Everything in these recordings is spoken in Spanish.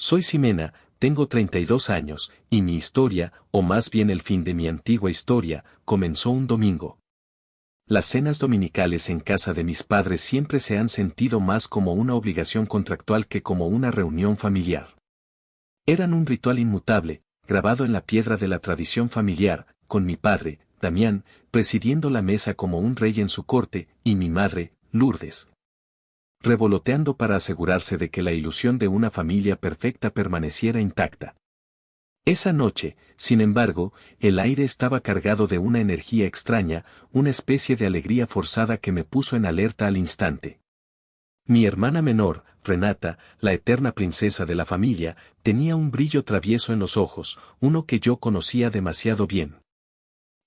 Soy Ximena, tengo 32 años, y mi historia, o más bien el fin de mi antigua historia, comenzó un domingo. Las cenas dominicales en casa de mis padres siempre se han sentido más como una obligación contractual que como una reunión familiar. Eran un ritual inmutable, grabado en la piedra de la tradición familiar, con mi padre, Damián, presidiendo la mesa como un rey en su corte, y mi madre, Lourdes, revoloteando para asegurarse de que la ilusión de una familia perfecta permaneciera intacta. Esa noche, sin embargo, el aire estaba cargado de una energía extraña, una especie de alegría forzada que me puso en alerta al instante. Mi hermana menor, Renata, la eterna princesa de la familia, tenía un brillo travieso en los ojos, uno que yo conocía demasiado bien.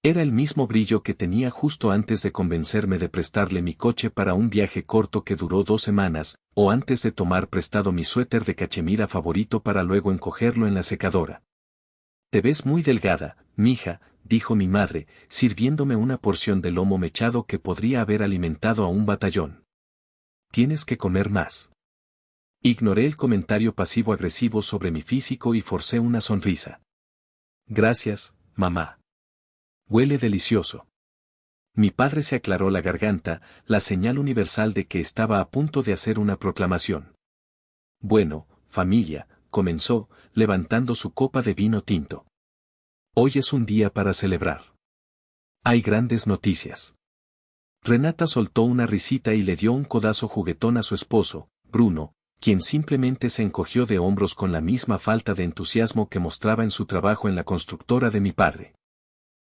Era el mismo brillo que tenía justo antes de convencerme de prestarle mi coche para un viaje corto que duró 2 semanas, o antes de tomar prestado mi suéter de cachemira favorito para luego encogerlo en la secadora. «Te ves muy delgada, mija», dijo mi madre, sirviéndome una porción de lomo mechado que podría haber alimentado a un batallón. «Tienes que comer más». Ignoré el comentario pasivo-agresivo sobre mi físico y forcé una sonrisa. «Gracias, mamá. Huele delicioso». Mi padre se aclaró la garganta, la señal universal de que estaba a punto de hacer una proclamación. «Bueno, familia», comenzó, levantando su copa de vino tinto. «Hoy es un día para celebrar. Hay grandes noticias». Renata soltó una risita y le dio un codazo juguetón a su esposo, Bruno, quien simplemente se encogió de hombros con la misma falta de entusiasmo que mostraba en su trabajo en la constructora de mi padre.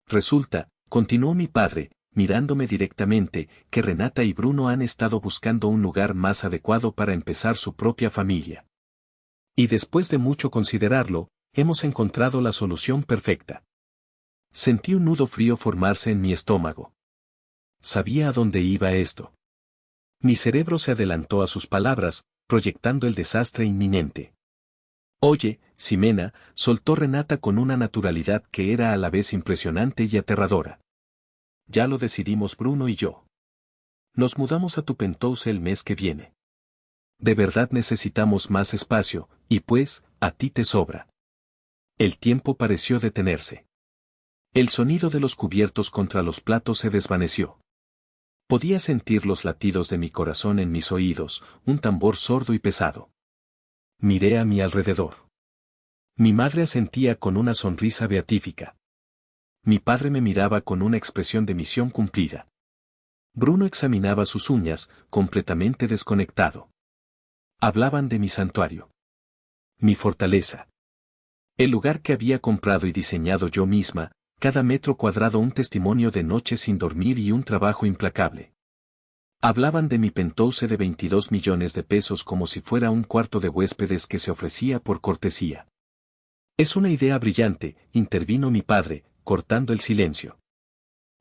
«Resulta», continuó mi padre, mirándome directamente, «que Renata y Bruno han estado buscando un lugar más adecuado para empezar su propia familia. Y después de mucho considerarlo, hemos encontrado la solución perfecta». Sentí un nudo frío formarse en mi estómago. Sabía a dónde iba esto. Mi cerebro se adelantó a sus palabras, proyectando el desastre inminente. «Oye, Ximena», soltó Renata con una naturalidad que era a la vez impresionante y aterradora. «Ya lo decidimos Bruno y yo. Nos mudamos a tu penthouse el mes que viene. De verdad necesitamos más espacio, y pues, a ti te sobra». El tiempo pareció detenerse. El sonido de los cubiertos contra los platos se desvaneció. Podía sentir los latidos de mi corazón en mis oídos, un tambor sordo y pesado. Miré a mi alrededor. Mi madre asentía con una sonrisa beatífica. Mi padre me miraba con una expresión de misión cumplida. Bruno examinaba sus uñas, completamente desconectado. Hablaban de mi santuario. Mi fortaleza. El lugar que había comprado y diseñado yo misma, cada metro cuadrado un testimonio de noches sin dormir y un trabajo implacable. Hablaban de mi penthouse de 22 millones de pesos como si fuera un cuarto de huéspedes que se ofrecía por cortesía. «Es una idea brillante», intervino mi padre, cortando el silencio.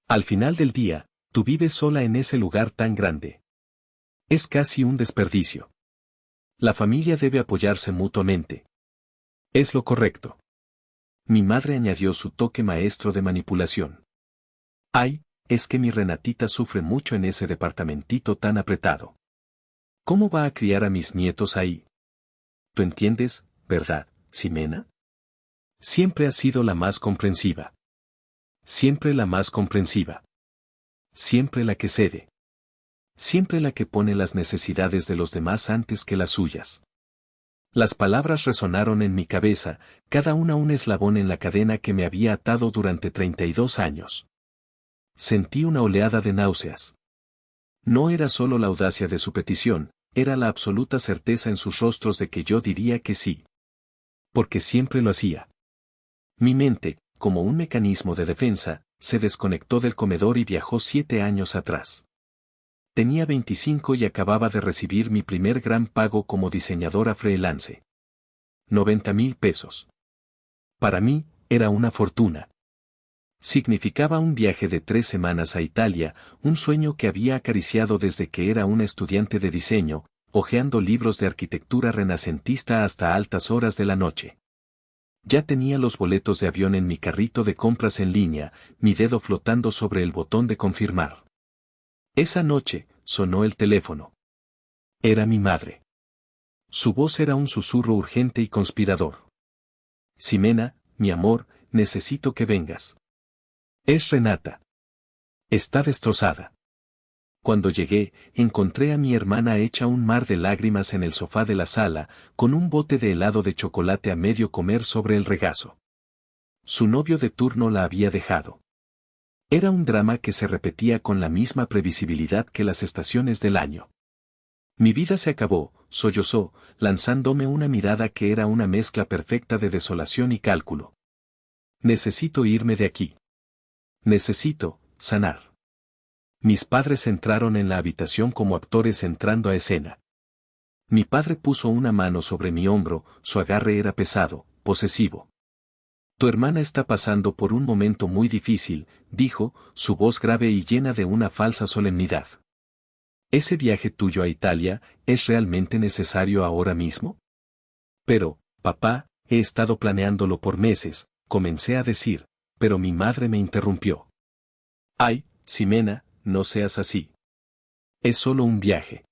«Al final del día, tú vives sola en ese lugar tan grande. Es casi un desperdicio. La familia debe apoyarse mutuamente. Es lo correcto». Mi madre añadió su toque maestro de manipulación. «Ay, es que mi Renatita sufre mucho en ese departamentito tan apretado. ¿Cómo va a criar a mis nietos ahí? Tú entiendes, ¿verdad, Ximena? Siempre has sido la más comprensiva. Siempre la más comprensiva. Siempre la que cede. Siempre la que pone las necesidades de los demás antes que las suyas». Las palabras resonaron en mi cabeza, cada una un eslabón en la cadena que me había atado durante 32 años. Sentí una oleada de náuseas. No era solo la audacia de su petición, era la absoluta certeza en sus rostros de que yo diría que sí. Porque siempre lo hacía. Mi mente, como un mecanismo de defensa, se desconectó del comedor y viajó 7 años atrás. Tenía 25 y acababa de recibir mi primer gran pago como diseñadora freelance. 90,000 pesos. Para mí, era una fortuna. Significaba un viaje de 3 semanas a Italia, un sueño que había acariciado desde que era una estudiante de diseño, hojeando libros de arquitectura renacentista hasta altas horas de la noche. Ya tenía los boletos de avión en mi carrito de compras en línea, mi dedo flotando sobre el botón de confirmar. Esa noche, sonó el teléfono. Era mi madre. Su voz era un susurro urgente y conspirador. Ximena, mi amor, necesito que vengas. Es Renata. Está destrozada. Cuando llegué, encontré a mi hermana hecha un mar de lágrimas en el sofá de la sala, con un bote de helado de chocolate a medio comer sobre el regazo. Su novio de turno la había dejado. Era un drama que se repetía con la misma previsibilidad que las estaciones del año. Mi vida se acabó, sollozó, lanzándome una mirada que era una mezcla perfecta de desolación y cálculo. Necesito irme de aquí. Necesito sanar. Mis padres entraron en la habitación como actores entrando a escena. Mi padre puso una mano sobre mi hombro, su agarre era pesado, posesivo. Tu hermana está pasando por un momento muy difícil, dijo, su voz grave y llena de una falsa solemnidad. ¿Ese viaje tuyo a Italia es realmente necesario ahora mismo? Pero, papá, he estado planeándolo por meses, comencé a decir, pero mi madre me interrumpió. Ay, Ximena, no seas así. Es solo un viaje.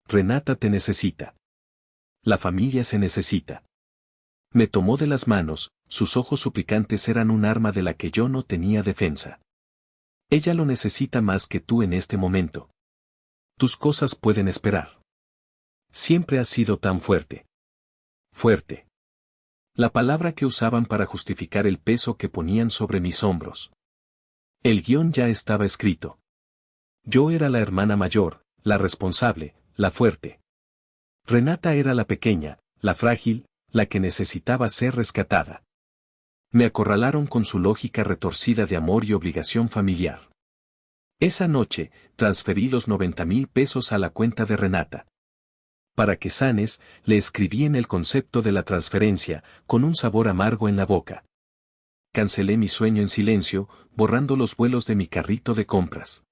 Renata te necesita. La familia se necesita. Me tomó de las manos, sus ojos suplicantes eran un arma de la que yo no tenía defensa. Ella lo necesita más que tú en este momento. Tus cosas pueden esperar. Siempre has sido tan fuerte. Fuerte. La palabra que usaban para justificar el peso que ponían sobre mis hombros. El guión ya estaba escrito. Yo era la hermana mayor, la responsable, la fuerte. Renata era la pequeña, la frágil, la que necesitaba ser rescatada. Me acorralaron con su lógica retorcida de amor y obligación familiar. Esa noche, transferí los 90,000 pesos a la cuenta de Renata. Para que sanes, le escribí en el concepto de la transferencia, con un sabor amargo en la boca. Cancelé mi sueño en silencio, borrando los vuelos de mi carrito de compras.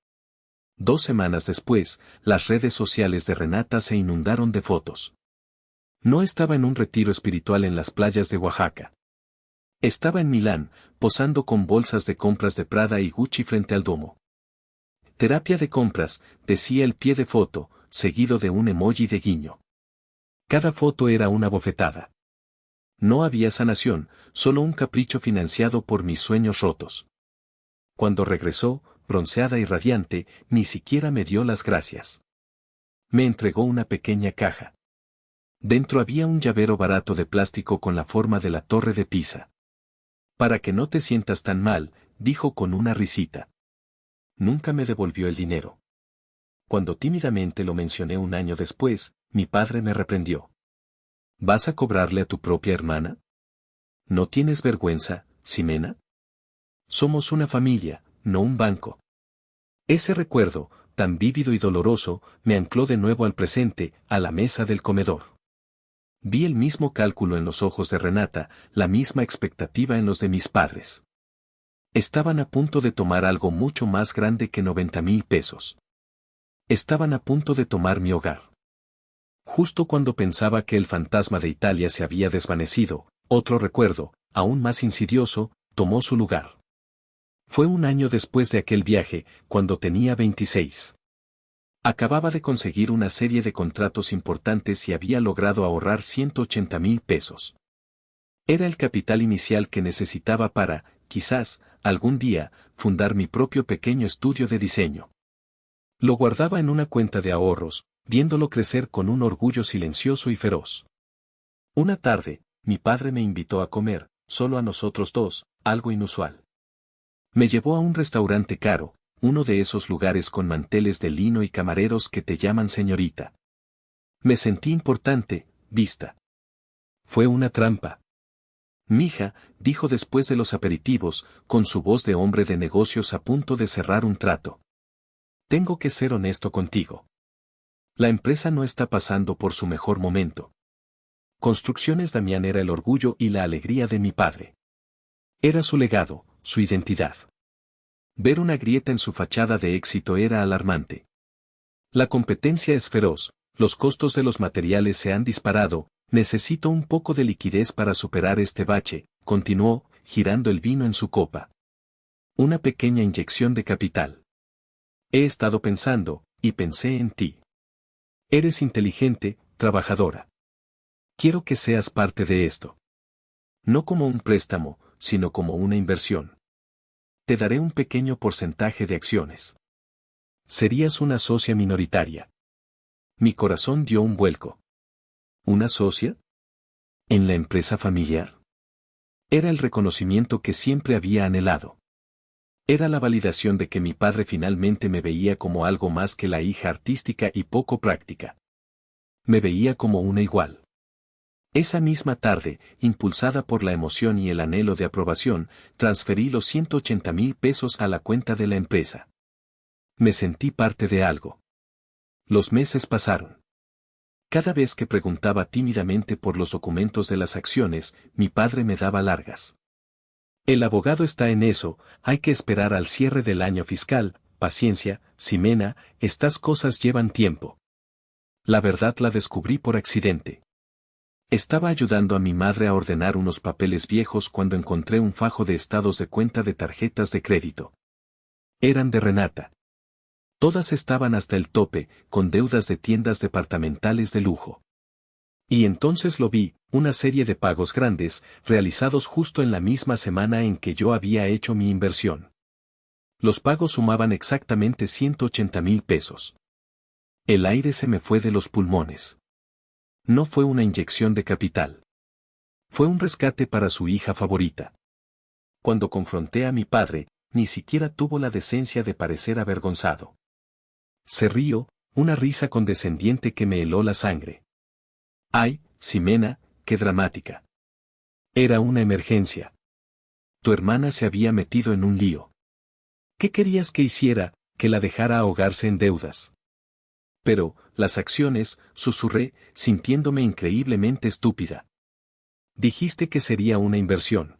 2 semanas después, las redes sociales de Renata se inundaron de fotos. No estaba en un retiro espiritual en las playas de Oaxaca. Estaba en Milán, posando con bolsas de compras de Prada y Gucci frente al Duomo. Terapia de compras, decía el pie de foto, seguido de un emoji de guiño. Cada foto era una bofetada. No había sanación, solo un capricho financiado por mis sueños rotos. Cuando regresó, bronceada y radiante, ni siquiera me dio las gracias. Me entregó una pequeña caja. Dentro había un llavero barato de plástico con la forma de la Torre de Pisa. Para que no te sientas tan mal, dijo con una risita. Nunca me devolvió el dinero. Cuando tímidamente lo mencioné un año después, mi padre me reprendió. ¿Vas a cobrarle a tu propia hermana? ¿No tienes vergüenza, Ximena? Somos una familia, no un banco. Ese recuerdo, tan vívido y doloroso, me ancló de nuevo al presente, a la mesa del comedor. Vi el mismo cálculo en los ojos de Renata, la misma expectativa en los de mis padres. Estaban a punto de tomar algo mucho más grande que 90,000 pesos. Estaban a punto de tomar mi hogar. Justo cuando pensaba que el fantasma de Italia se había desvanecido, otro recuerdo, aún más insidioso, tomó su lugar. Fue un año después de aquel viaje, cuando tenía 26. Acababa de conseguir una serie de contratos importantes y había logrado ahorrar 180,000 pesos. Era el capital inicial que necesitaba para, quizás, algún día, fundar mi propio pequeño estudio de diseño. Lo guardaba en una cuenta de ahorros, viéndolo crecer con un orgullo silencioso y feroz. Una tarde, mi padre me invitó a comer, solo a nosotros dos, algo inusual. Me llevó a un restaurante caro, uno de esos lugares con manteles de lino y camareros que te llaman señorita. Me sentí importante, vista. Fue una trampa. Mija, dijo después de los aperitivos, con su voz de hombre de negocios a punto de cerrar un trato. Tengo que ser honesto contigo. La empresa no está pasando por su mejor momento. Construcciones Damián era el orgullo y la alegría de mi padre. Era su legado, su identidad. Ver una grieta en su fachada de éxito era alarmante. La competencia es feroz, los costos de los materiales se han disparado, necesito un poco de liquidez para superar este bache, continuó, girando el vino en su copa. Una pequeña inyección de capital. He estado pensando, y pensé en ti. Eres inteligente, trabajadora. Quiero que seas parte de esto. No como un préstamo, sino como una inversión. Te daré un pequeño porcentaje de acciones. Serías una socia minoritaria. Mi corazón dio un vuelco. ¿Una socia? ¿En la empresa familiar? Era el reconocimiento que siempre había anhelado. Era la validación de que mi padre finalmente me veía como algo más que la hija artística y poco práctica. Me veía como una igual. Esa misma tarde, impulsada por la emoción y el anhelo de aprobación, transferí los 180,000 pesos a la cuenta de la empresa. Me sentí parte de algo. Los meses pasaron. Cada vez que preguntaba tímidamente por los documentos de las acciones, mi padre me daba largas. El abogado está en eso, hay que esperar al cierre del año fiscal, paciencia, Ximena, estas cosas llevan tiempo. La verdad la descubrí por accidente. Estaba ayudando a mi madre a ordenar unos papeles viejos cuando encontré un fajo de estados de cuenta de tarjetas de crédito. Eran de Renata. Todas estaban hasta el tope, con deudas de tiendas departamentales de lujo. Y entonces lo vi, una serie de pagos grandes, realizados justo en la misma semana en que yo había hecho mi inversión. Los pagos sumaban exactamente 180,000 pesos. El aire se me fue de los pulmones. No fue una inyección de capital. Fue un rescate para su hija favorita. Cuando confronté a mi padre, ni siquiera tuvo la decencia de parecer avergonzado. Se rió, una risa condescendiente que me heló la sangre. ¡Ay, Ximena, qué dramática! Era una emergencia. Tu hermana se había metido en un lío. ¿Qué querías que hiciera, que la dejara ahogarse en deudas? Pero, las acciones, susurré, sintiéndome increíblemente estúpida. Dijiste que sería una inversión.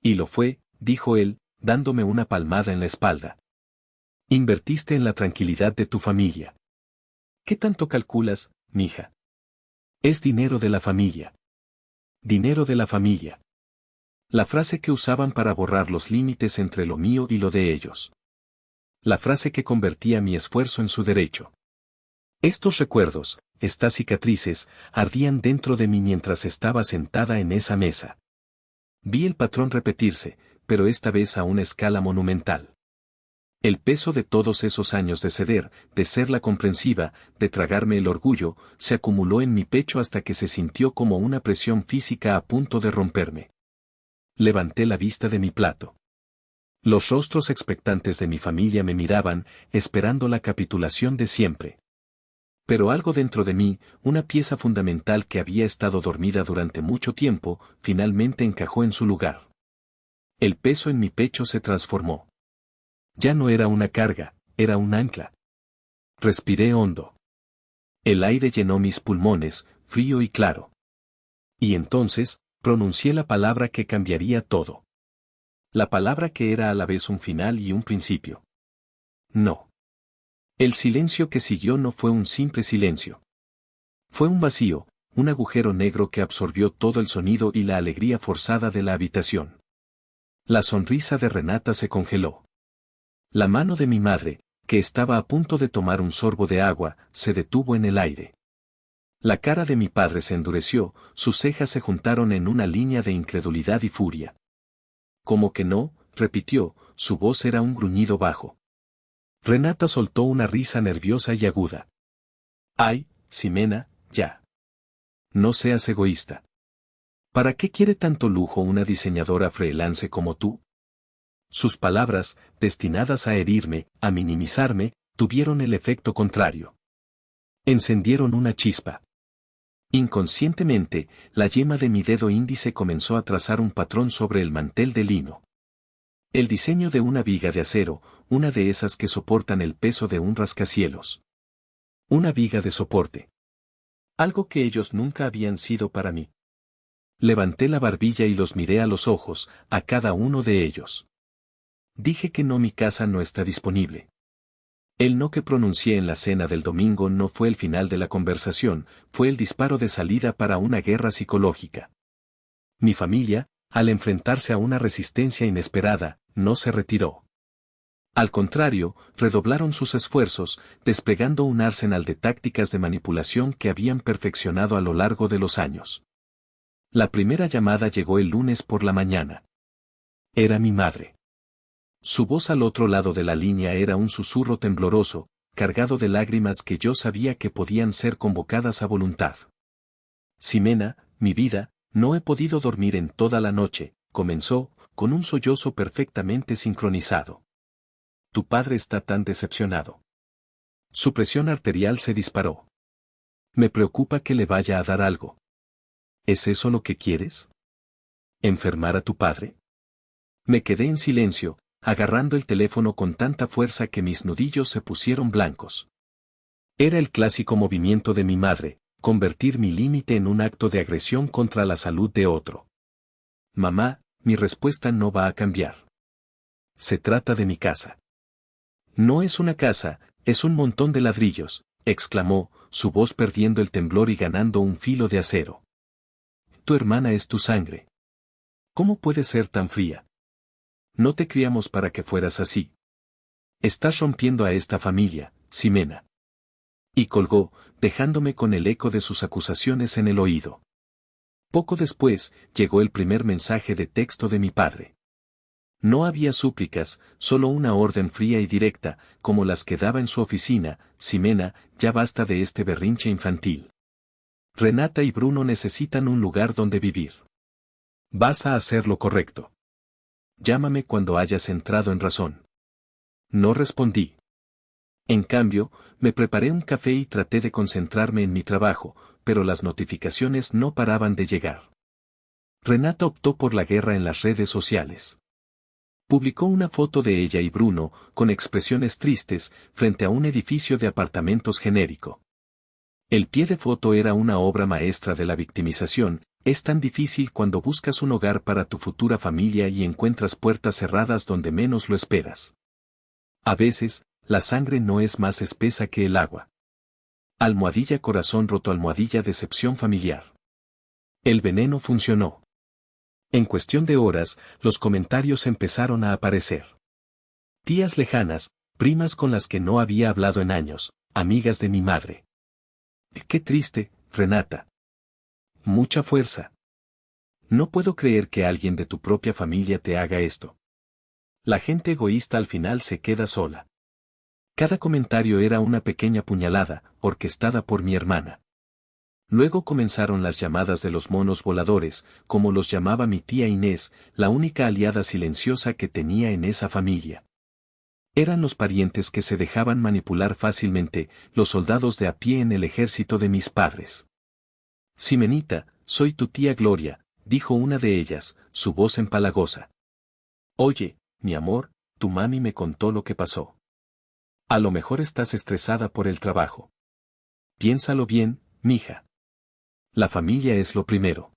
Y lo fue, dijo él, dándome una palmada en la espalda. Invertiste en la tranquilidad de tu familia. ¿Qué tanto calculas, mija? Es dinero de la familia. Dinero de la familia. La frase que usaban para borrar los límites entre lo mío y lo de ellos. La frase que convertía mi esfuerzo en su derecho. Estos recuerdos, estas cicatrices, ardían dentro de mí mientras estaba sentada en esa mesa. Vi el patrón repetirse, pero esta vez a una escala monumental. El peso de todos esos años de ceder, de ser la comprensiva, de tragarme el orgullo, se acumuló en mi pecho hasta que se sintió como una presión física a punto de romperme. Levanté la vista de mi plato. Los rostros expectantes de mi familia me miraban, esperando la capitulación de siempre. Pero algo dentro de mí, una pieza fundamental que había estado dormida durante mucho tiempo, finalmente encajó en su lugar. El peso en mi pecho se transformó. Ya no era una carga, era un ancla. Respiré hondo. El aire llenó mis pulmones, frío y claro. Y entonces, pronuncié la palabra que cambiaría todo. La palabra que era a la vez un final y un principio. No. El silencio que siguió no fue un simple silencio. Fue un vacío, un agujero negro que absorbió todo el sonido y la alegría forzada de la habitación. La sonrisa de Renata se congeló. La mano de mi madre, que estaba a punto de tomar un sorbo de agua, se detuvo en el aire. La cara de mi padre se endureció, sus cejas se juntaron en una línea de incredulidad y furia. «¿Cómo que no?», repitió, su voz era un gruñido bajo. Renata soltó una risa nerviosa y aguda. «Ay, Ximena, ya. No seas egoísta. ¿Para qué quiere tanto lujo una diseñadora freelance como tú?». Sus palabras, destinadas a herirme, a minimizarme, tuvieron el efecto contrario. Encendieron una chispa. Inconscientemente, la yema de mi dedo índice comenzó a trazar un patrón sobre el mantel de lino. El diseño de una viga de acero, una de esas que soportan el peso de un rascacielos. Una viga de soporte. Algo que ellos nunca habían sido para mí. Levanté la barbilla y los miré a los ojos, a cada uno de ellos. Dije que no, mi casa no está disponible. El no que pronuncié en la cena del domingo no fue el final de la conversación, fue el disparo de salida para una guerra psicológica. Mi familia, al enfrentarse a una resistencia inesperada, no se retiró. Al contrario, redoblaron sus esfuerzos, desplegando un arsenal de tácticas de manipulación que habían perfeccionado a lo largo de los años. La primera llamada llegó el lunes por la mañana. Era mi madre. Su voz al otro lado de la línea era un susurro tembloroso, cargado de lágrimas que yo sabía que podían ser convocadas a voluntad. Ximena, mi vida, no he podido dormir en toda la noche, comenzó, con un sollozo perfectamente sincronizado. Tu padre está tan decepcionado. Su presión arterial se disparó. Me preocupa que le vaya a dar algo. ¿Es eso lo que quieres? ¿Enfermar a tu padre? Me quedé en silencio, agarrando el teléfono con tanta fuerza que mis nudillos se pusieron blancos. Era el clásico movimiento de mi madre, convertir mi límite en un acto de agresión contra la salud de otro. Mamá, mi respuesta no va a cambiar. Se trata de mi casa. No es una casa, es un montón de ladrillos, exclamó, su voz perdiendo el temblor y ganando un filo de acero. Tu hermana es tu sangre. ¿Cómo puedes ser tan fría? No te criamos para que fueras así. Estás rompiendo a esta familia, Ximena. Y colgó, dejándome con el eco de sus acusaciones en el oído. Poco después, llegó el primer mensaje de texto de mi padre. No había súplicas, solo una orden fría y directa, como las que daba en su oficina: Ximena, ya basta de este berrinche infantil. Renata y Bruno necesitan un lugar donde vivir. Vas a hacer lo correcto. Llámame cuando hayas entrado en razón. No respondí. En cambio, me preparé un café y traté de concentrarme en mi trabajo, pero las notificaciones no paraban de llegar. Renata optó por la guerra en las redes sociales. Publicó una foto de ella y Bruno, con expresiones tristes, frente a un edificio de apartamentos genérico. El pie de foto era una obra maestra de la victimización. Es tan difícil cuando buscas un hogar para tu futura familia y encuentras puertas cerradas donde menos lo esperas. A veces, la sangre no es más espesa que el agua. Almohadilla corazón roto, almohadilla decepción familiar. El veneno funcionó. En cuestión de horas, los comentarios empezaron a aparecer. Tías lejanas, primas con las que no había hablado en años, amigas de mi madre. Qué triste, Renata. Mucha fuerza. No puedo creer que alguien de tu propia familia te haga esto. La gente egoísta al final se queda sola. Cada comentario era una pequeña puñalada, orquestada por mi hermana. Luego comenzaron las llamadas de los monos voladores, como los llamaba mi tía Inés, la única aliada silenciosa que tenía en esa familia. Eran los parientes que se dejaban manipular fácilmente, los soldados de a pie en el ejército de mis padres. Ximenita, soy tu tía Gloria, dijo una de ellas, su voz empalagosa. Oye, mi amor, tu mami me contó lo que pasó. A lo mejor estás estresada por el trabajo. Piénsalo bien, mija. La familia es lo primero.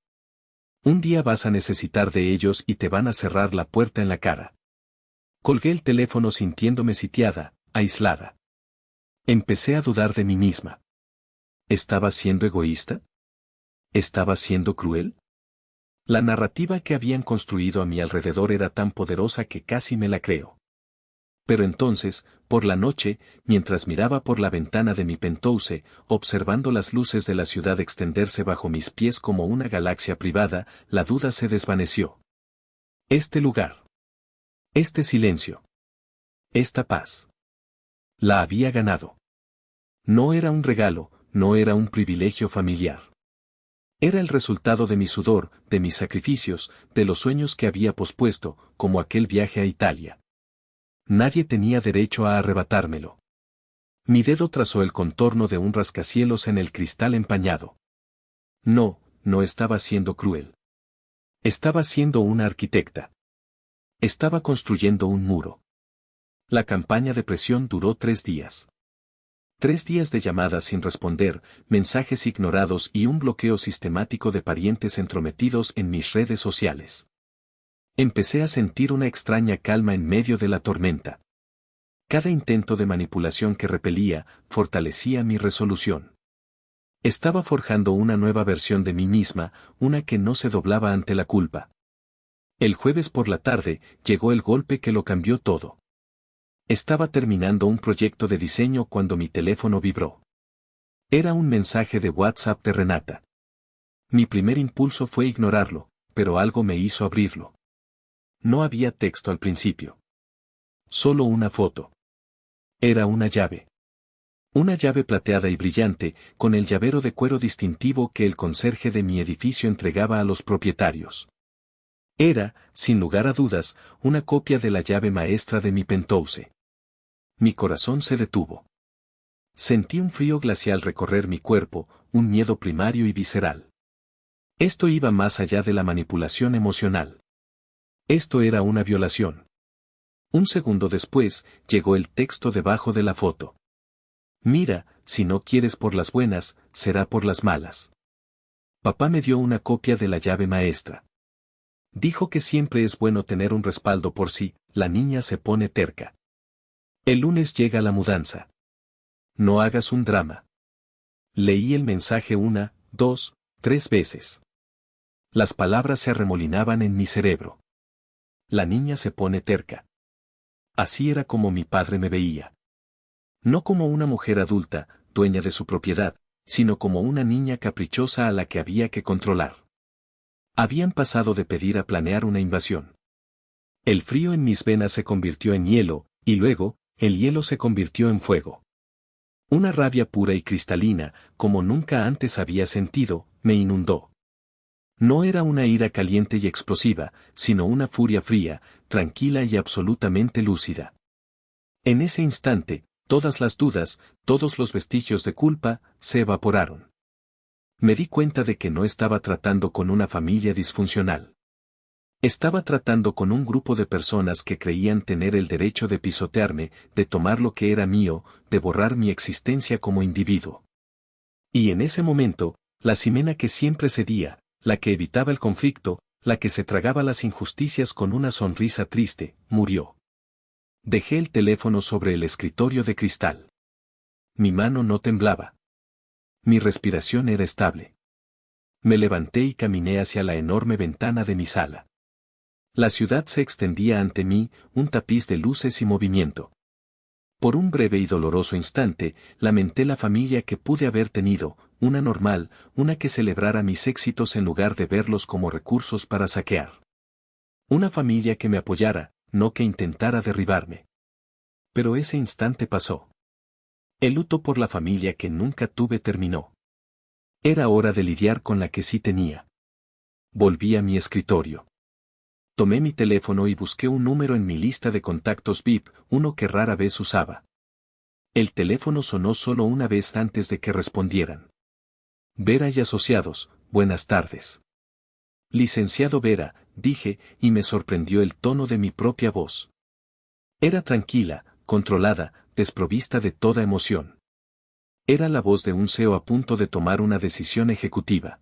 Un día vas a necesitar de ellos y te van a cerrar la puerta en la cara. Colgué el teléfono sintiéndome sitiada, aislada. Empecé a dudar de mí misma. ¿Estaba siendo egoísta? ¿Estaba siendo cruel? La narrativa que habían construido a mi alrededor era tan poderosa que casi me la creo. Pero entonces, por la noche, mientras miraba por la ventana de mi penthouse, observando las luces de la ciudad extenderse bajo mis pies como una galaxia privada, la duda se desvaneció. Este lugar. Este silencio. Esta paz. La había ganado. No era un regalo, no era un privilegio familiar. Era el resultado de mi sudor, de mis sacrificios, de los sueños que había pospuesto, como aquel viaje a Italia. Nadie tenía derecho a arrebatármelo. Mi dedo trazó el contorno de un rascacielos en el cristal empañado. No, no estaba siendo cruel. Estaba siendo una arquitecta. Estaba construyendo un muro. La campaña de presión duró 3 días. 3 días de llamadas sin responder, mensajes ignorados y un bloqueo sistemático de parientes entrometidos en mis redes sociales. Empecé a sentir una extraña calma en medio de la tormenta. Cada intento de manipulación que repelía, fortalecía mi resolución. Estaba forjando una nueva versión de mí misma, una que no se doblaba ante la culpa. El jueves por la tarde, llegó el golpe que lo cambió todo. Estaba terminando un proyecto de diseño cuando mi teléfono vibró. Era un mensaje de WhatsApp de Renata. Mi primer impulso fue ignorarlo, pero algo me hizo abrirlo. No había texto al principio. Solo una foto. Era una llave. Una llave plateada y brillante, con el llavero de cuero distintivo que el conserje de mi edificio entregaba a los propietarios. Era, sin lugar a dudas, una copia de la llave maestra de mi penthouse. Mi corazón se detuvo. Sentí un frío glacial recorrer mi cuerpo, un miedo primario y visceral. Esto iba más allá de la manipulación emocional. Esto era una violación. Un segundo después, llegó el texto debajo de la foto. Mira, si no quieres por las buenas, será por las malas. Papá me dio una copia de la llave maestra. Dijo que siempre es bueno tener un respaldo por si la niña se pone terca. El lunes llega la mudanza. No hagas un drama. Leí el mensaje 1, 2, 3 veces. Las palabras se arremolinaban en mi cerebro. La niña se pone terca. Así era como mi padre me veía. No como una mujer adulta, dueña de su propiedad, sino como una niña caprichosa a la que había que controlar. Habían pasado de pedir a planear una invasión. El frío en mis venas se convirtió en hielo, y luego, el hielo se convirtió en fuego. Una rabia pura y cristalina, como nunca antes había sentido, me inundó. No era una ira caliente y explosiva, sino una furia fría, tranquila y absolutamente lúcida. En ese instante, todas las dudas, todos los vestigios de culpa, se evaporaron. Me di cuenta de que no estaba tratando con una familia disfuncional. Estaba tratando con un grupo de personas que creían tener el derecho de pisotearme, de tomar lo que era mío, de borrar mi existencia como individuo. Y en ese momento, la Ximena que siempre cedía, la que evitaba el conflicto, la que se tragaba las injusticias con una sonrisa triste, murió. Dejé el teléfono sobre el escritorio de cristal. Mi mano no temblaba. Mi respiración era estable. Me levanté y caminé hacia la enorme ventana de mi sala. La ciudad se extendía ante mí, un tapiz de luces y movimiento. Por un breve y doloroso instante, lamenté la familia que pude haber tenido, una normal, una que celebrara mis éxitos en lugar de verlos como recursos para saquear. Una familia que me apoyara, no que intentara derribarme. Pero ese instante pasó. El luto por la familia que nunca tuve terminó. Era hora de lidiar con la que sí tenía. Volví a mi escritorio. Tomé mi teléfono y busqué un número en mi lista de contactos VIP, uno que rara vez usaba. El teléfono sonó solo una vez antes de que respondieran. Vera y Asociados, buenas tardes. Licenciado Vera, dije, y me sorprendió el tono de mi propia voz. Era tranquila, controlada, desprovista de toda emoción. Era la voz de un CEO a punto de tomar una decisión ejecutiva.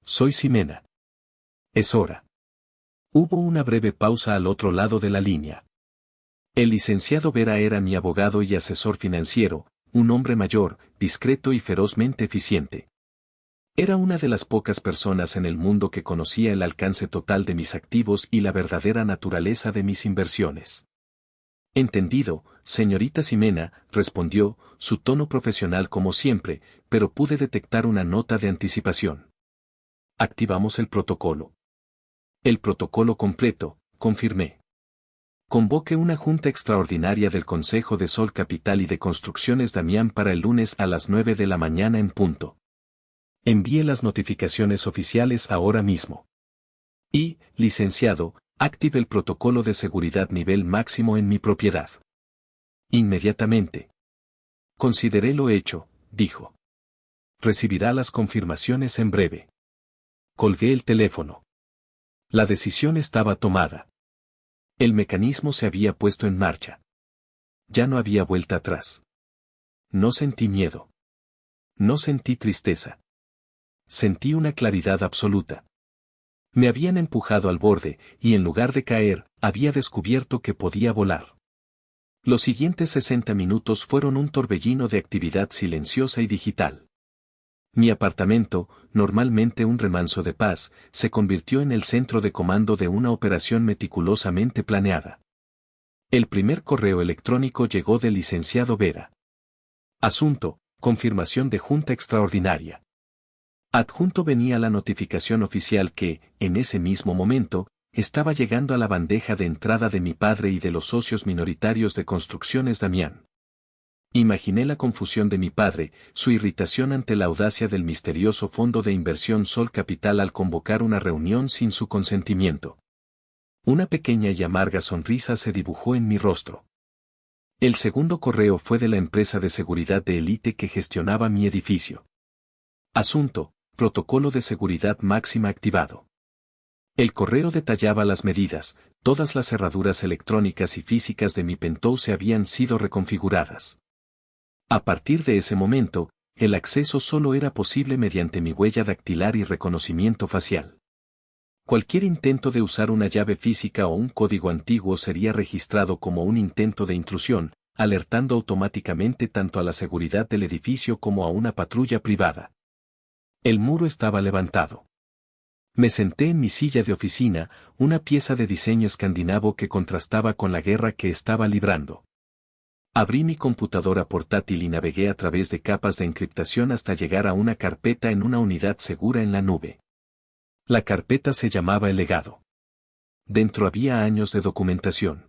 Soy Ximena. Es hora. Hubo una breve pausa al otro lado de la línea. El licenciado Vera era mi abogado y asesor financiero, un hombre mayor, discreto y ferozmente eficiente. Era una de las pocas personas en el mundo que conocía el alcance total de mis activos y la verdadera naturaleza de mis inversiones. Entendido, señorita Ximena, respondió, su tono profesional como siempre, pero pude detectar una nota de anticipación. Activamos el protocolo. El protocolo completo, confirmé. Convoque una junta extraordinaria del Consejo de Sol Capital y de Construcciones Damián para el lunes a las 9 de la mañana en punto. Envíe las notificaciones oficiales ahora mismo. Y, licenciado, active el protocolo de seguridad nivel máximo en mi propiedad. Inmediatamente. Consideré lo hecho, dijo. Recibirá las confirmaciones en breve. Colgué el teléfono. La decisión estaba tomada. El mecanismo se había puesto en marcha. Ya no había vuelta atrás. No sentí miedo. No sentí tristeza. Sentí una claridad absoluta. Me habían empujado al borde, y en lugar de caer, había descubierto que podía volar. Los siguientes 60 minutos fueron un torbellino de actividad silenciosa y digital. Mi apartamento, normalmente un remanso de paz, se convirtió en el centro de comando de una operación meticulosamente planeada. El primer correo electrónico llegó del licenciado Vera. Asunto: confirmación de junta extraordinaria. Adjunto venía la notificación oficial que, en ese mismo momento, estaba llegando a la bandeja de entrada de mi padre y de los socios minoritarios de Construcciones Damián. Imaginé la confusión de mi padre, su irritación ante la audacia del misterioso fondo de inversión Sol Capital al convocar una reunión sin su consentimiento. Una pequeña y amarga sonrisa se dibujó en mi rostro. El segundo correo fue de la empresa de seguridad de élite que gestionaba mi edificio. Asunto: protocolo de seguridad máxima activado. El correo detallaba las medidas, todas las cerraduras electrónicas y físicas de mi penthouse habían sido reconfiguradas. A partir de ese momento, el acceso solo era posible mediante mi huella dactilar y reconocimiento facial. Cualquier intento de usar una llave física o un código antiguo sería registrado como un intento de intrusión, alertando automáticamente tanto a la seguridad del edificio como a una patrulla privada. El muro estaba levantado. Me senté en mi silla de oficina, una pieza de diseño escandinavo que contrastaba con la guerra que estaba librando. Abrí mi computadora portátil y navegué a través de capas de encriptación hasta llegar a una carpeta en una unidad segura en la nube. La carpeta se llamaba El Legado. Dentro había años de documentación.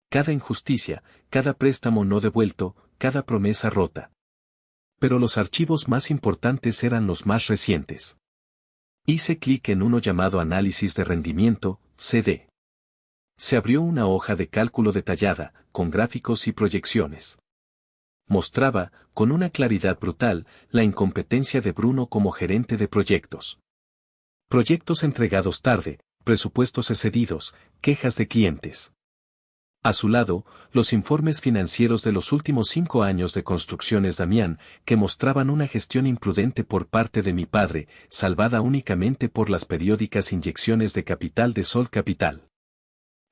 Cada injusticia, cada préstamo no devuelto, cada promesa rota. Pero los archivos más importantes eran los más recientes. Hice clic en uno llamado Análisis de Rendimiento, CD. Se abrió una hoja de cálculo detallada, con gráficos y proyecciones. Mostraba, con una claridad brutal, la incompetencia de Bruno como gerente de proyectos. Proyectos entregados tarde, presupuestos excedidos, quejas de clientes. A su lado, los informes financieros de los últimos 5 años de Construcciones Damián, que mostraban una gestión imprudente por parte de mi padre, salvada únicamente por las periódicas inyecciones de capital de Sol Capital.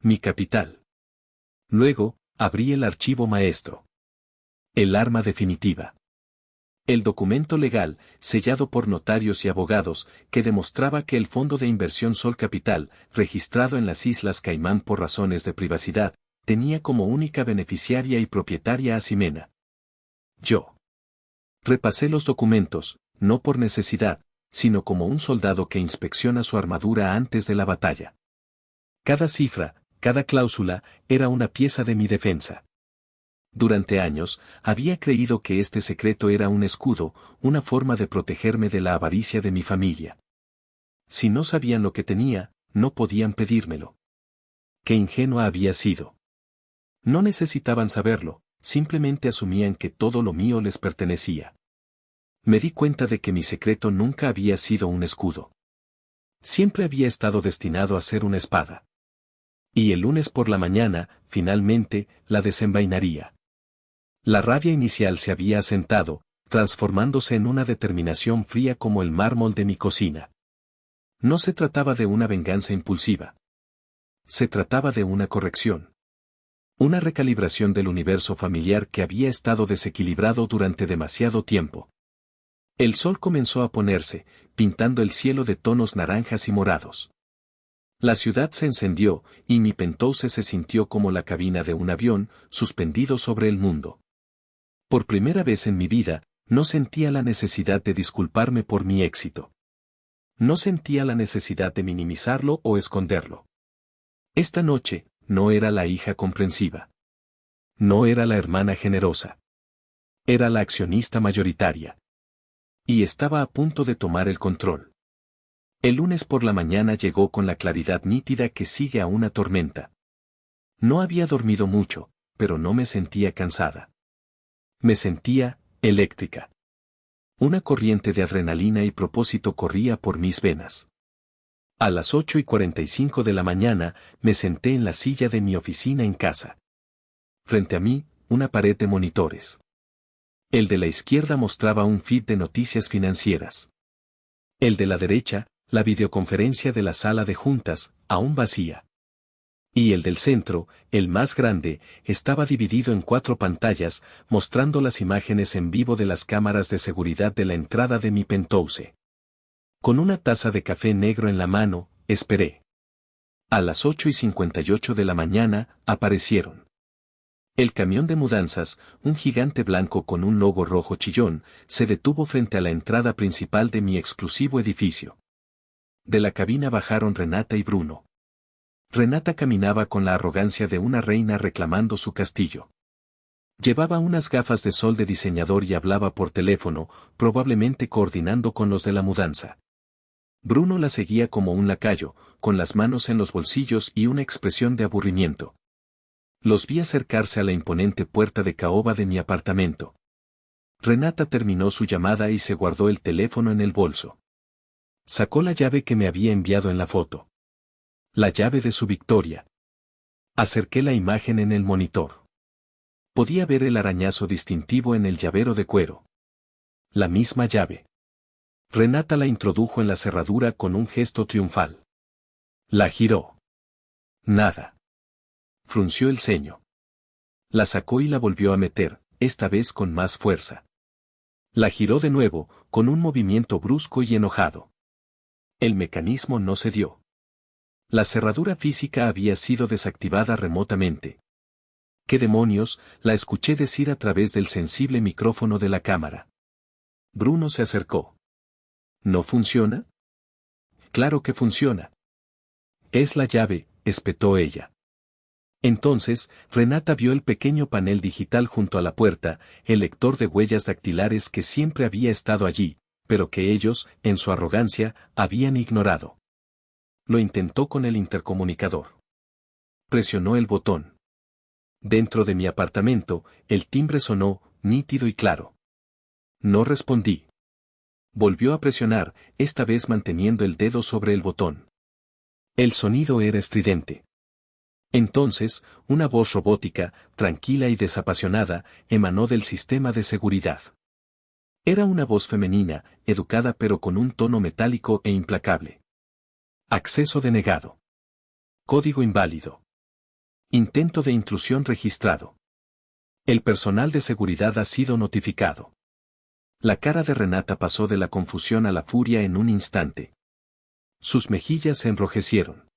Mi capital. Luego, abrí el archivo maestro. El arma definitiva. El documento legal, sellado por notarios y abogados, que demostraba que el Fondo de Inversión Sol Capital, registrado en las Islas Caimán por razones de privacidad, tenía como única beneficiaria y propietaria a Ximena. Yo. Repasé los documentos, no por necesidad, sino como un soldado que inspecciona su armadura antes de la batalla. Cada cifra, cada cláusula, era una pieza de mi defensa. Durante años, había creído que este secreto era un escudo, una forma de protegerme de la avaricia de mi familia. Si no sabían lo que tenía, no podían pedírmelo. Qué ingenua había sido. No necesitaban saberlo, simplemente asumían que todo lo mío les pertenecía. Me di cuenta de que mi secreto nunca había sido un escudo. Siempre había estado destinado a ser una espada. Y el lunes por la mañana, finalmente, la desenvainaría. La rabia inicial se había asentado, transformándose en una determinación fría como el mármol de mi cocina. No se trataba de una venganza impulsiva. Se trataba de una corrección. Una recalibración del universo familiar que había estado desequilibrado durante demasiado tiempo. El sol comenzó a ponerse, pintando el cielo de tonos naranjas y morados. La ciudad se encendió, y mi penthouse se sintió como la cabina de un avión, suspendido sobre el mundo. Por primera vez en mi vida, no sentía la necesidad de disculparme por mi éxito. No sentía la necesidad de minimizarlo o esconderlo. Esta noche, no era la hija comprensiva. No era la hermana generosa. Era la accionista mayoritaria. Y estaba a punto de tomar el control. El lunes por la mañana llegó con la claridad nítida que sigue a una tormenta. No había dormido mucho, pero no me sentía cansada. Me sentía eléctrica. Una corriente de adrenalina y propósito corría por mis venas. A las 8:45 de la mañana, me senté en la silla de mi oficina en casa. Frente a mí, una pared de monitores. El de la izquierda mostraba un feed de noticias financieras. El de la derecha, la videoconferencia de la sala de juntas, aún vacía. Y el del centro, el más grande, estaba dividido en 4 pantallas, mostrando las imágenes en vivo de las cámaras de seguridad de la entrada de mi penthouse. Con una taza de café negro en la mano, esperé. A las 8:58 de la mañana, aparecieron. El camión de mudanzas, un gigante blanco con un logo rojo chillón, se detuvo frente a la entrada principal de mi exclusivo edificio. De la cabina bajaron Renata y Bruno. Renata caminaba con la arrogancia de una reina reclamando su castillo. Llevaba unas gafas de sol de diseñador y hablaba por teléfono, probablemente coordinando con los de la mudanza. Bruno la seguía como un lacayo, con las manos en los bolsillos y una expresión de aburrimiento. Los vi acercarse a la imponente puerta de caoba de mi apartamento. Renata terminó su llamada y se guardó el teléfono en el bolso. Sacó la llave que me había enviado en la foto. La llave de su victoria. Acerqué la imagen en el monitor. Podía ver el arañazo distintivo en el llavero de cuero. La misma llave. Renata la introdujo en la cerradura con un gesto triunfal. La giró. Nada. Frunció el ceño. La sacó y la volvió a meter, esta vez con más fuerza. La giró de nuevo, con un movimiento brusco y enojado. El mecanismo no cedió. La cerradura física había sido desactivada remotamente. ¿Qué demonios?, la escuché decir a través del sensible micrófono de la cámara. Bruno se acercó. ¿No funciona? Claro que funciona. Es la llave, espetó ella. Entonces, Renata vio el pequeño panel digital junto a la puerta, el lector de huellas dactilares que siempre había estado allí, pero que ellos, en su arrogancia, habían ignorado. Lo intentó con el intercomunicador. Presionó el botón. Dentro de mi apartamento, el timbre sonó, nítido y claro. No respondí. Volvió a presionar, esta vez manteniendo el dedo sobre el botón. El sonido era estridente. Entonces, una voz robótica, tranquila y desapasionada, emanó del sistema de seguridad. Era una voz femenina, educada pero con un tono metálico e implacable. Acceso denegado. Código inválido. Intento de intrusión registrado. El personal de seguridad ha sido notificado. La cara de Renata pasó de la confusión a la furia en un instante. Sus mejillas se enrojecieron.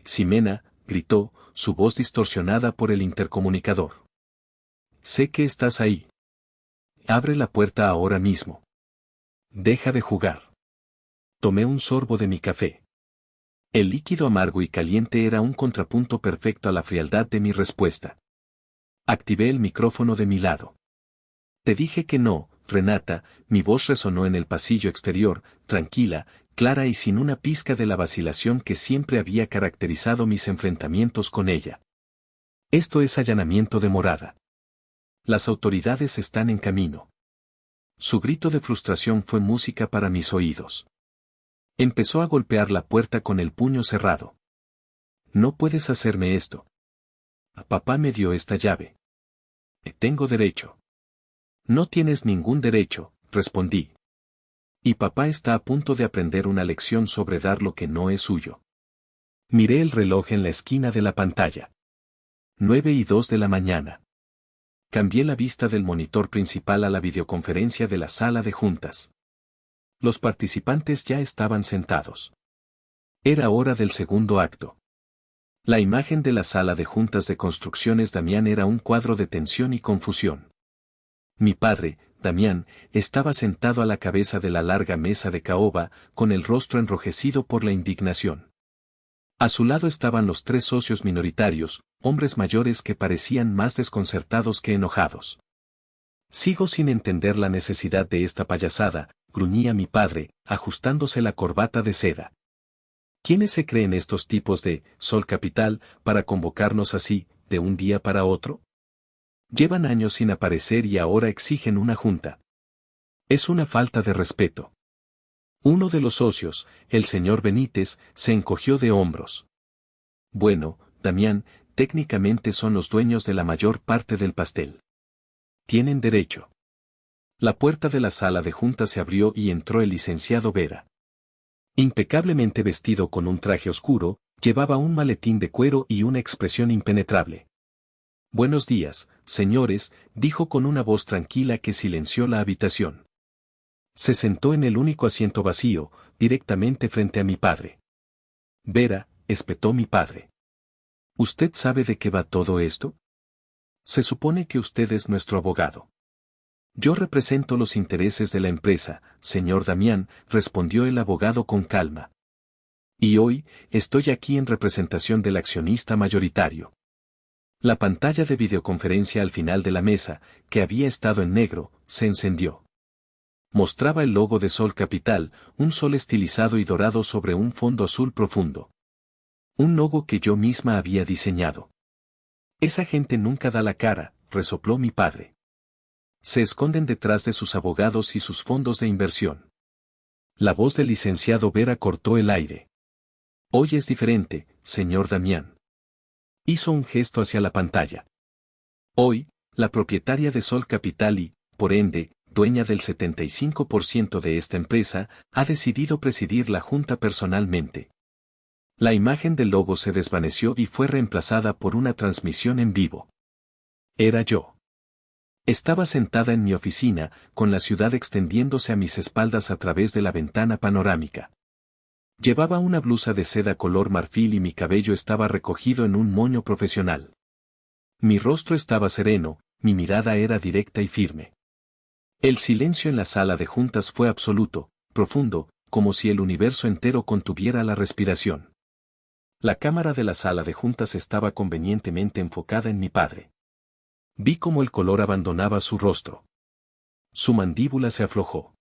Ximena, gritó, su voz distorsionada por el intercomunicador. Sé que estás ahí. Abre la puerta ahora mismo. Deja de jugar. Tomé un sorbo de mi café. El líquido amargo y caliente era un contrapunto perfecto a la frialdad de mi respuesta. Activé el micrófono de mi lado. Te dije que no, Renata, mi voz resonó en el pasillo exterior, tranquila, clara y sin una pizca de la vacilación que siempre había caracterizado mis enfrentamientos con ella. Esto es allanamiento de morada. Las autoridades están en camino. Su grito de frustración fue música para mis oídos. Empezó a golpear la puerta con el puño cerrado. No puedes hacerme esto. Papá me dio esta llave. Tengo derecho. No tienes ningún derecho, respondí. Y papá está a punto de aprender una lección sobre dar lo que no es suyo. Miré el reloj en la esquina de la pantalla. 9:02 de la mañana. Cambié la vista del monitor principal a la videoconferencia de la sala de juntas. Los participantes ya estaban sentados. Era hora del segundo acto. La imagen de la sala de juntas de Construcciones Damián era un cuadro de tensión y confusión. Mi padre, Damián, estaba sentado a la cabeza de la larga mesa de caoba, con el rostro enrojecido por la indignación. A su lado estaban los tres socios minoritarios, hombres mayores que parecían más desconcertados que enojados. Sigo sin entender la necesidad de esta payasada, gruñía mi padre, ajustándose la corbata de seda. ¿Quiénes se creen estos tipos de Sol Capital para convocarnos así, de un día para otro? Llevan años sin aparecer y ahora exigen una junta. Es una falta de respeto. Uno de los socios, el señor Benítez, se encogió de hombros. Bueno, Damián, técnicamente son los dueños de la mayor parte del pastel. Tienen derecho. La puerta de la sala de juntas se abrió y entró el licenciado Vera. Impecablemente vestido con un traje oscuro, llevaba un maletín de cuero y una expresión impenetrable. Buenos días, señores, dijo con una voz tranquila que silenció la habitación. Se sentó en el único asiento vacío, directamente frente a mi padre. Vera, espetó mi padre. ¿Usted sabe de qué va todo esto? Se supone que usted es nuestro abogado. Yo represento los intereses de la empresa, señor Damián, respondió el abogado con calma. Y hoy, estoy aquí en representación del accionista mayoritario. La pantalla de videoconferencia al final de la mesa, que había estado en negro, se encendió. Mostraba el logo de Sol Capital, un sol estilizado y dorado sobre un fondo azul profundo. Un logo que yo misma había diseñado. Esa gente nunca da la cara, resopló mi padre. Se esconden detrás de sus abogados y sus fondos de inversión. La voz del licenciado Vera cortó el aire. Hoy es diferente, señor Damián. Hizo un gesto hacia la pantalla. Hoy, la propietaria de Sol Capital y, por ende, dueña del 75% de esta empresa, ha decidido presidir la junta personalmente. La imagen del logo se desvaneció y fue reemplazada por una transmisión en vivo. Era yo. Estaba sentada en mi oficina, con la ciudad extendiéndose a mis espaldas a través de la ventana panorámica. Llevaba una blusa de seda color marfil y mi cabello estaba recogido en un moño profesional. Mi rostro estaba sereno, mi mirada era directa y firme. El silencio en la sala de juntas fue absoluto, profundo, como si el universo entero contuviera la respiración. La cámara de la sala de juntas estaba convenientemente enfocada en mi padre. Vi cómo el color abandonaba su rostro. Su mandíbula se aflojó.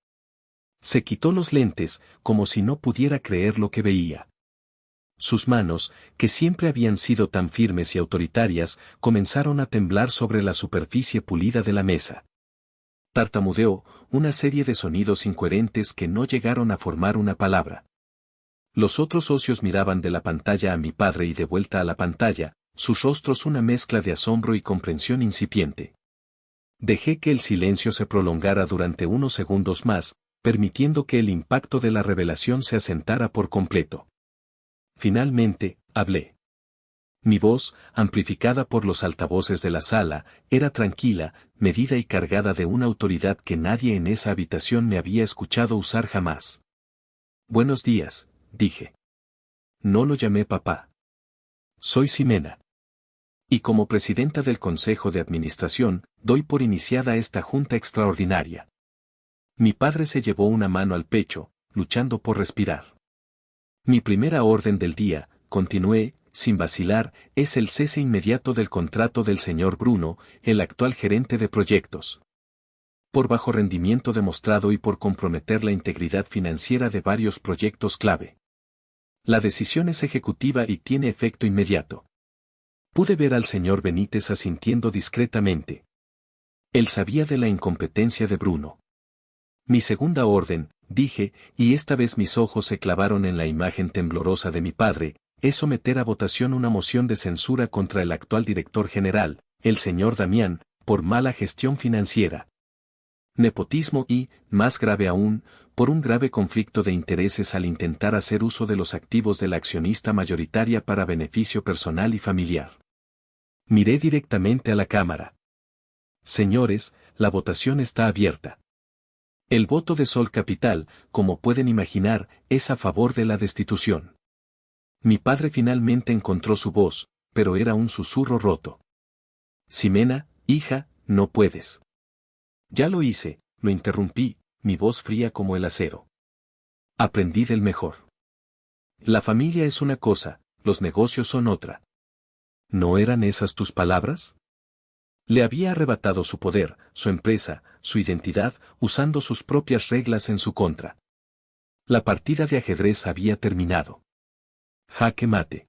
Se quitó los lentes, como si no pudiera creer lo que veía. Sus manos, que siempre habían sido tan firmes y autoritarias, comenzaron a temblar sobre la superficie pulida de la mesa. Tartamudeó, una serie de sonidos incoherentes que no llegaron a formar una palabra. Los otros socios miraban de la pantalla a mi padre y de vuelta a la pantalla, sus rostros una mezcla de asombro y comprensión incipiente. Dejé que el silencio se prolongara durante unos segundos más, permitiendo que el impacto de la revelación se asentara por completo. Finalmente, hablé. Mi voz, amplificada por los altavoces de la sala, era tranquila, medida y cargada de una autoridad que nadie en esa habitación me había escuchado usar jamás. Buenos días, dije. No lo llamé papá. Soy Ximena. Y como presidenta del Consejo de Administración, doy por iniciada esta junta extraordinaria. Mi padre se llevó una mano al pecho, luchando por respirar. Mi primera orden del día, continué, sin vacilar, es el cese inmediato del contrato del señor Bruno, el actual gerente de proyectos. Por bajo rendimiento demostrado y por comprometer la integridad financiera de varios proyectos clave. La decisión es ejecutiva y tiene efecto inmediato. Pude ver al señor Benítez asintiendo discretamente. Él sabía de la incompetencia de Bruno. Mi segunda orden, dije, y esta vez mis ojos se clavaron en la imagen temblorosa de mi padre, es someter a votación una moción de censura contra el actual director general, el señor Damián, por mala gestión financiera. Nepotismo y, más grave aún, por un grave conflicto de intereses al intentar hacer uso de los activos de la accionista mayoritaria para beneficio personal y familiar. Miré directamente a la cámara. Señores, la votación está abierta. El voto de Sol Capital, como pueden imaginar, es a favor de la destitución. Mi padre finalmente encontró su voz, pero era un susurro roto. Ximena, hija, no puedes. Ya lo hice, lo interrumpí, mi voz fría como el acero. Aprendí del mejor. La familia es una cosa, los negocios son otra. ¿No eran esas tus palabras? Le había arrebatado su poder, su empresa, su identidad, usando sus propias reglas en su contra. La partida de ajedrez había terminado. Jaque mate.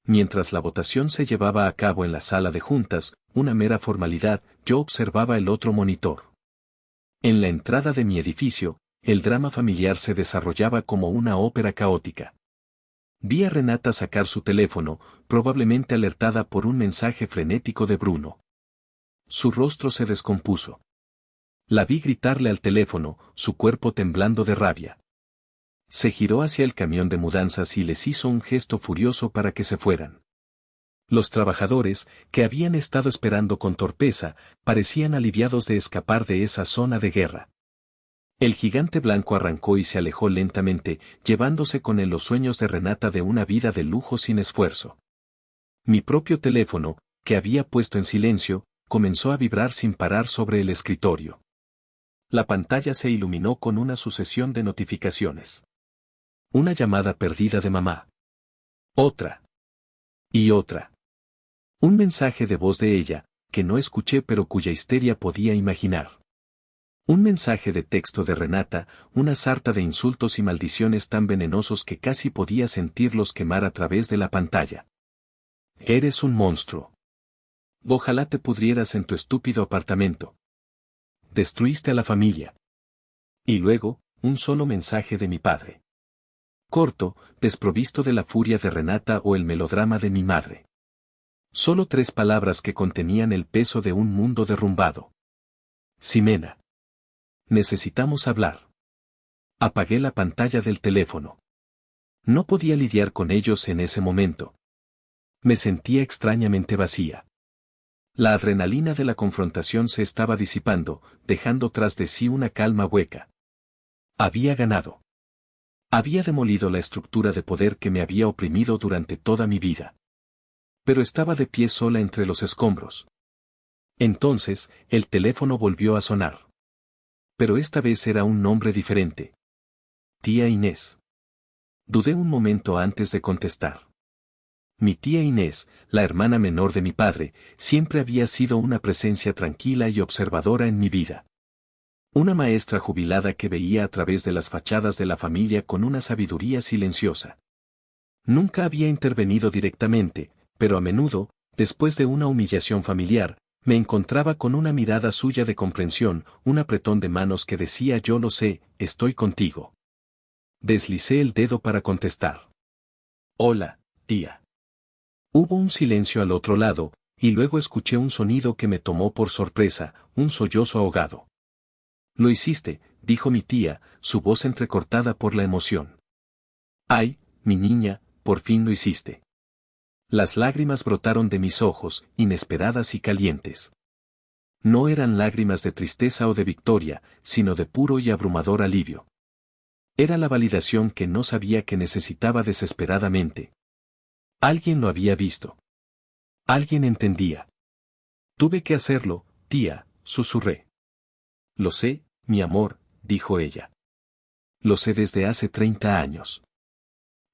Mientras la votación se llevaba a cabo en la sala de juntas, una mera formalidad, yo observaba el otro monitor. En la entrada de mi edificio, el drama familiar se desarrollaba como una ópera caótica. Vi a Renata sacar su teléfono, probablemente alertada por un mensaje frenético de Bruno. Su rostro se descompuso. La vi gritarle al teléfono, su cuerpo temblando de rabia. Se giró hacia el camión de mudanzas y les hizo un gesto furioso para que se fueran. Los trabajadores, que habían estado esperando con torpeza, parecían aliviados de escapar de esa zona de guerra. El gigante blanco arrancó y se alejó lentamente, llevándose con él los sueños de Renata de una vida de lujo sin esfuerzo. Mi propio teléfono, que había puesto en silencio, comenzó a vibrar sin parar sobre el escritorio. La pantalla se iluminó con una sucesión de notificaciones. Una llamada perdida de mamá. Otra. Y otra. Un mensaje de voz de ella, que no escuché pero cuya histeria podía imaginar. Un mensaje de texto de Renata, una sarta de insultos y maldiciones tan venenosos que casi podía sentirlos quemar a través de la pantalla. Eres un monstruo. Ojalá te pudrieras en tu estúpido apartamento. Destruiste a la familia. Y luego, un solo mensaje de mi padre. Corto, desprovisto de la furia de Renata o el melodrama de mi madre. Solo 3 palabras que contenían el peso de un mundo derrumbado. Ximena. Necesitamos hablar. Apagué la pantalla del teléfono. No podía lidiar con ellos en ese momento. Me sentía extrañamente vacía. La adrenalina de la confrontación se estaba disipando, dejando tras de sí una calma hueca. Había ganado. Había demolido la estructura de poder que me había oprimido durante toda mi vida. Pero estaba de pie sola entre los escombros. Entonces, el teléfono volvió a sonar. Pero esta vez era un nombre diferente. Tía Inés. Dudé un momento antes de contestar. Mi tía Inés, la hermana menor de mi padre, siempre había sido una presencia tranquila y observadora en mi vida. Una maestra jubilada que veía a través de las fachadas de la familia con una sabiduría silenciosa. Nunca había intervenido directamente, pero a menudo, después de una humillación familiar, me encontraba con una mirada suya de comprensión, un apretón de manos que decía yo lo sé, estoy contigo. Deslicé el dedo para contestar. Hola, tía. Hubo un silencio al otro lado, y luego escuché un sonido que me tomó por sorpresa, un sollozo ahogado. Lo hiciste, dijo mi tía, su voz entrecortada por la emoción. Ay, mi niña, por fin lo hiciste. Las lágrimas brotaron de mis ojos, inesperadas y calientes. No eran lágrimas de tristeza o de victoria, sino de puro y abrumador alivio. Era la validación que no sabía que necesitaba desesperadamente. Alguien lo había visto. Alguien entendía. Tuve que hacerlo, tía, susurré. Lo sé, mi amor, dijo ella. Lo sé desde hace 30 años.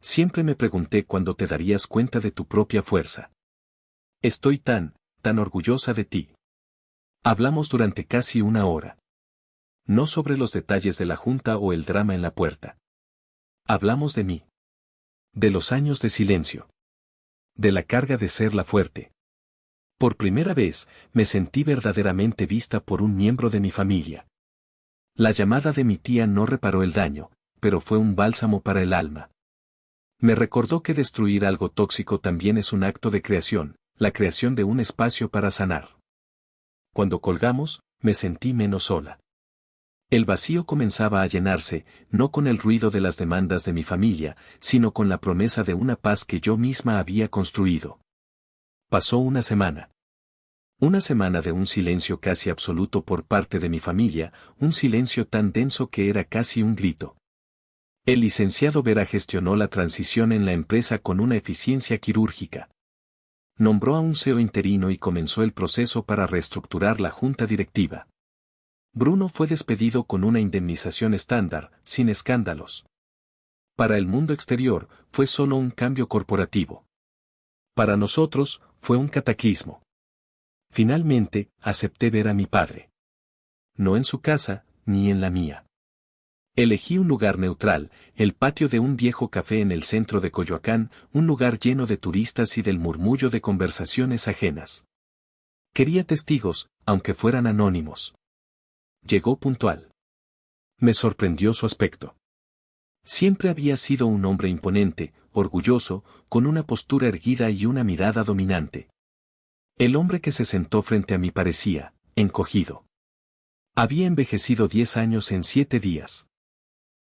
Siempre me pregunté cuándo te darías cuenta de tu propia fuerza. Estoy tan orgullosa de ti. Hablamos durante casi 1 hora. No sobre los detalles de la junta o el drama en la puerta. Hablamos de mí. De los años de silencio. De la carga de ser la fuerte. Por primera vez, me sentí verdaderamente vista por un miembro de mi familia. La llamada de mi tía no reparó el daño, pero fue un bálsamo para el alma. Me recordó que destruir algo tóxico también es un acto de creación, la creación de un espacio para sanar. Cuando colgamos, me sentí menos sola. El vacío comenzaba a llenarse, no con el ruido de las demandas de mi familia, sino con la promesa de una paz que yo misma había construido. Pasó una semana. Una semana de un silencio casi absoluto por parte de mi familia, un silencio tan denso que era casi un grito. El licenciado Vera gestionó la transición en la empresa con una eficiencia quirúrgica. Nombró a un CEO interino y comenzó el proceso para reestructurar la junta directiva. Bruno fue despedido con una indemnización estándar, sin escándalos. Para el mundo exterior, fue solo un cambio corporativo. Para nosotros, fue un cataclismo. Finalmente, acepté ver a mi padre. No en su casa, ni en la mía. Elegí un lugar neutral, el patio de un viejo café en el centro de Coyoacán, un lugar lleno de turistas y del murmullo de conversaciones ajenas. Quería testigos, aunque fueran anónimos. Llegó puntual. Me sorprendió su aspecto. Siempre había sido un hombre imponente, orgulloso, con una postura erguida y una mirada dominante. El hombre que se sentó frente a mí parecía, encogido. Había envejecido 10 años en 7 días.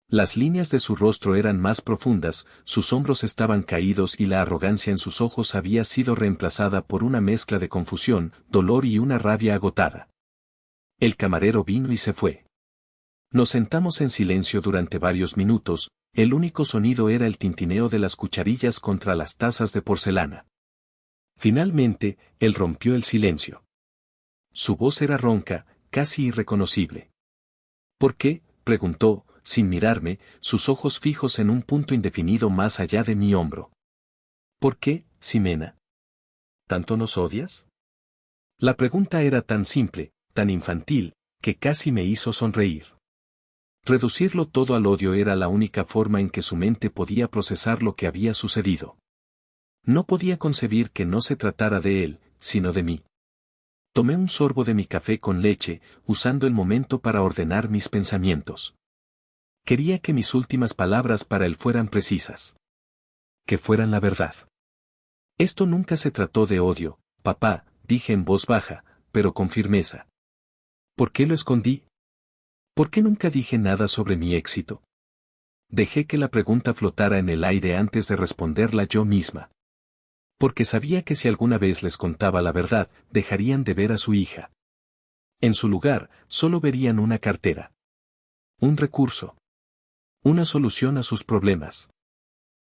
Las líneas de su rostro eran más profundas, sus hombros estaban caídos y la arrogancia en sus ojos había sido reemplazada por una mezcla de confusión, dolor y una rabia agotada. El camarero vino y se fue. Nos sentamos en silencio durante varios minutos, el único sonido era el tintineo de las cucharillas contra las tazas de porcelana. Finalmente, él rompió el silencio. Su voz era ronca, casi irreconocible. ¿Por qué?, preguntó, sin mirarme, sus ojos fijos en un punto indefinido más allá de mi hombro. ¿Por qué, Ximena? ¿Tanto nos odias? La pregunta era tan simple, tan infantil, que casi me hizo sonreír. Reducirlo todo al odio era la única forma en que su mente podía procesar lo que había sucedido. No podía concebir que no se tratara de él, sino de mí. Tomé un sorbo de mi café con leche, usando el momento para ordenar mis pensamientos. Quería que mis últimas palabras para él fueran precisas. Que fueran la verdad. Esto nunca se trató de odio, papá, dije en voz baja, pero con firmeza. ¿Por qué lo escondí? ¿Por qué nunca dije nada sobre mi éxito? Dejé que la pregunta flotara en el aire antes de responderla yo misma. Porque sabía que si alguna vez les contaba la verdad, dejarían de ver a su hija. En su lugar, solo verían una cartera. Un recurso. Una solución a sus problemas.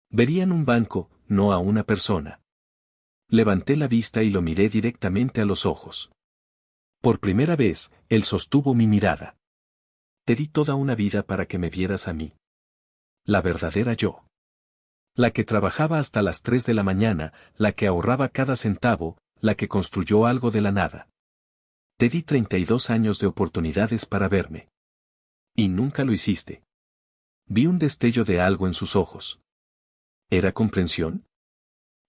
Verían un banco, no a una persona. Levanté la vista y lo miré directamente a los ojos. Por primera vez, él sostuvo mi mirada. Te di toda una vida para que me vieras a mí. La verdadera yo. La que trabajaba hasta las 3 de la mañana, la que ahorraba cada centavo, la que construyó algo de la nada. Te di 32 años de oportunidades para verme. Y nunca lo hiciste. Vi un destello de algo en sus ojos. ¿Era comprensión?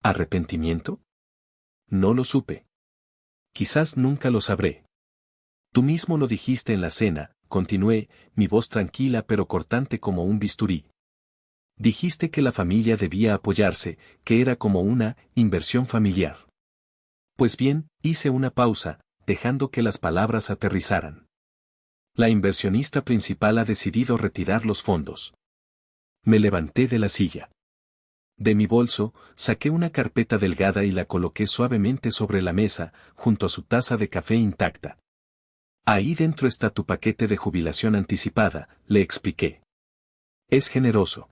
¿Arrepentimiento? No lo supe. Quizás nunca lo sabré. Tú mismo lo dijiste en la cena, continué, mi voz tranquila pero cortante como un bisturí. Dijiste que la familia debía apoyarse, que era como una inversión familiar. Pues bien, hice una pausa, dejando que las palabras aterrizaran. La inversionista principal ha decidido retirar los fondos. Me levanté de la silla. De mi bolso, saqué una carpeta delgada y la coloqué suavemente sobre la mesa, junto a su taza de café intacta. Ahí dentro está tu paquete de jubilación anticipada, le expliqué. Es generoso.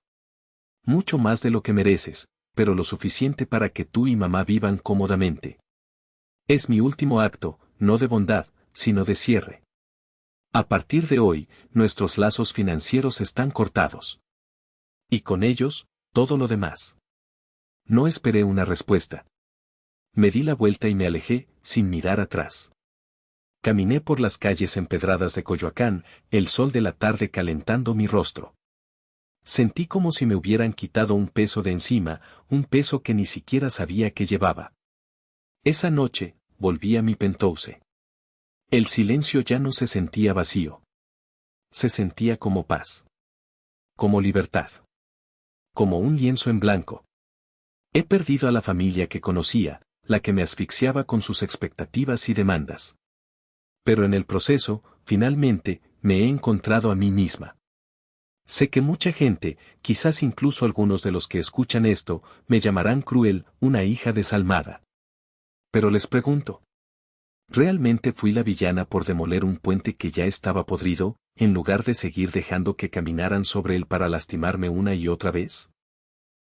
Mucho más de lo que mereces, pero lo suficiente para que tú y mamá vivan cómodamente. Es mi último acto, no de bondad, sino de cierre. A partir de hoy, nuestros lazos financieros están cortados. Y con ellos, todo lo demás. No esperé una respuesta. Me di la vuelta y me alejé, sin mirar atrás. Caminé por las calles empedradas de Coyoacán, el sol de la tarde calentando mi rostro. Sentí como si me hubieran quitado un peso de encima, un peso que ni siquiera sabía que llevaba. Esa noche, volví a mi penthouse. El silencio ya no se sentía vacío. Se sentía como paz. Como libertad. Como un lienzo en blanco. He perdido a la familia que conocía, la que me asfixiaba con sus expectativas y demandas. Pero en el proceso, finalmente, me he encontrado a mí misma. Sé que mucha gente, quizás incluso algunos de los que escuchan esto, me llamarán cruel, una hija desalmada. Pero les pregunto. ¿Realmente fui la villana por demoler un puente que ya estaba podrido, en lugar de seguir dejando que caminaran sobre él para lastimarme una y otra vez?